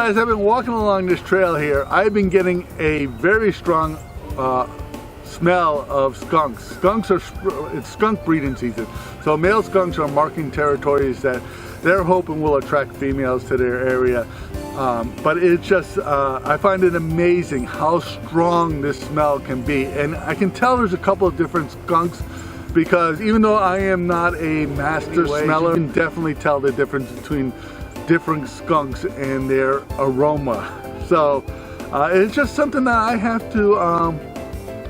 as I've been walking along this trail here, I've been getting a very strong smell of skunks. It's skunk breeding season. So male skunks are marking territories that they're hoping will attract females to their area. But it's just, I find it amazing how strong this smell can be. And I can tell there's a couple of different skunks, because even though I am not a master smeller, you can definitely tell the difference between different skunks and their aroma. So it's just something that I have to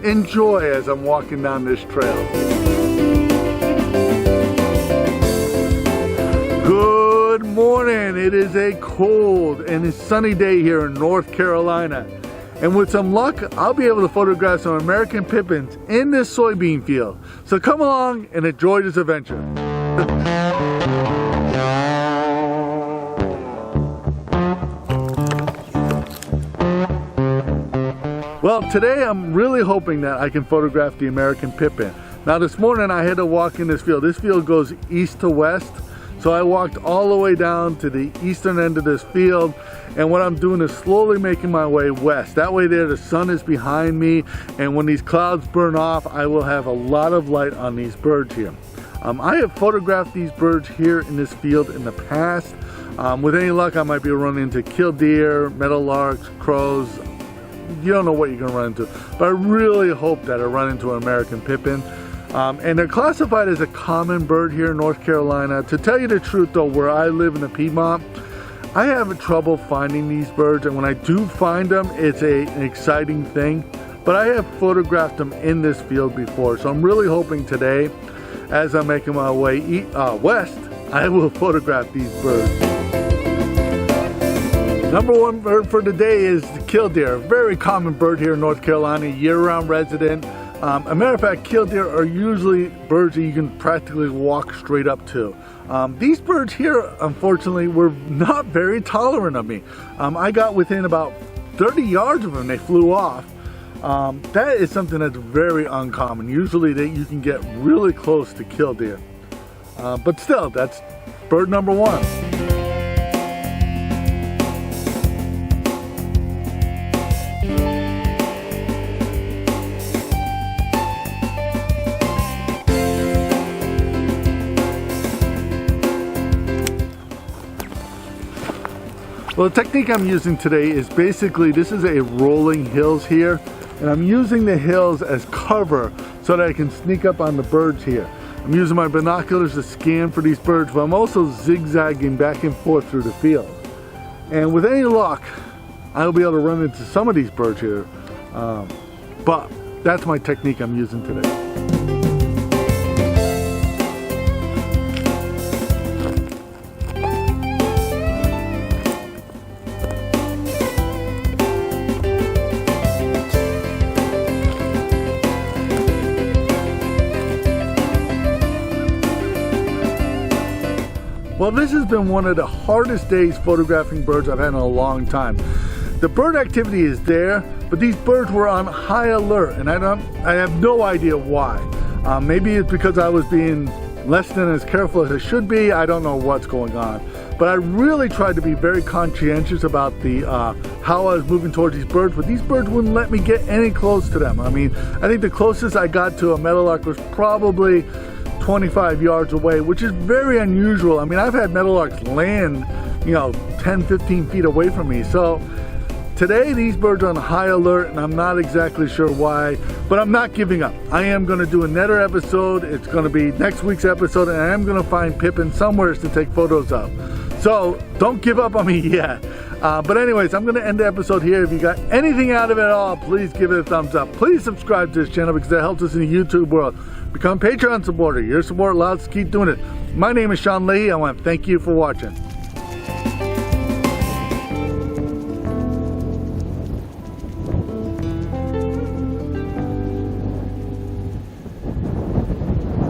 enjoy as I'm walking down this trail. Good morning. It is a cold and sunny day here in North Carolina. And with some luck, I'll be able to photograph some American Pipits in this soybean field. So come along and enjoy this adventure. Well, today I'm really hoping that I can photograph the American Pipit. Now this morning I had to walk in this field. This field goes east to west. So I walked all the way down to the eastern end of this field, and what I'm doing is slowly making my way west. That way there the sun is behind me, and when these clouds burn off, I will have a lot of light on these birds here. I have photographed these birds here in this field in the past. With any luck, I might be running into killdeer, meadowlarks, crows. You don't know what you're going to run into, but I really hope that I run into an American Pipit. And they're classified as a common bird here in North Carolina. To tell you the truth though, where I live in the Piedmont, I have trouble finding these birds, and when I do find them, it's an exciting thing. But I have photographed them in this field before, so I'm really hoping today, as I'm making my way west, I will photograph these birds. Number one bird for today is the killdeer, a very common bird here in North Carolina, year-round resident. A matter of fact, killdeer are usually birds that you can practically walk straight up to. These birds here, unfortunately, were not very tolerant of me. I got within about 30 yards of them, they flew off. That is something that's very uncommon. Usually you can get really close to killdeer. But still, that's bird number one. Well, the technique I'm using today is basically, this is a rolling hills here, and I'm using the hills as cover so that I can sneak up on the birds here. I'm using my binoculars to scan for these birds, but I'm also zigzagging back and forth through the field. And with any luck, I'll be able to run into some of these birds here, but that's my technique I'm using today. Well, this has been one of the hardest days photographing birds I've had in a long time. The bird activity is there, but these birds were on high alert, and I have no idea why. Maybe it's because I was being less than as careful as I should be. I don't know what's going on. But I really tried to be very conscientious about how I was moving towards these birds, but these birds wouldn't let me get any close to them. I mean, I think the closest I got to a meadowlark was probably 25 yards away, which is very unusual. I mean, I've had meadowlarks land, 10, 15 feet away from me. So today these birds are on high alert, and I'm not exactly sure why, but I'm not giving up. I am going to do another episode. It's going to be next week's episode, and I am going to find Pipits somewhere to take photos of. So don't give up on me yet. But anyways, I'm going to end the episode here. If you got anything out of it at all, please give it a thumbs up. Please subscribe to this channel, because that helps us in the YouTube world. Become a Patreon supporter. Your support allows us to keep doing it. My name is Leahy. I want to thank you for watching.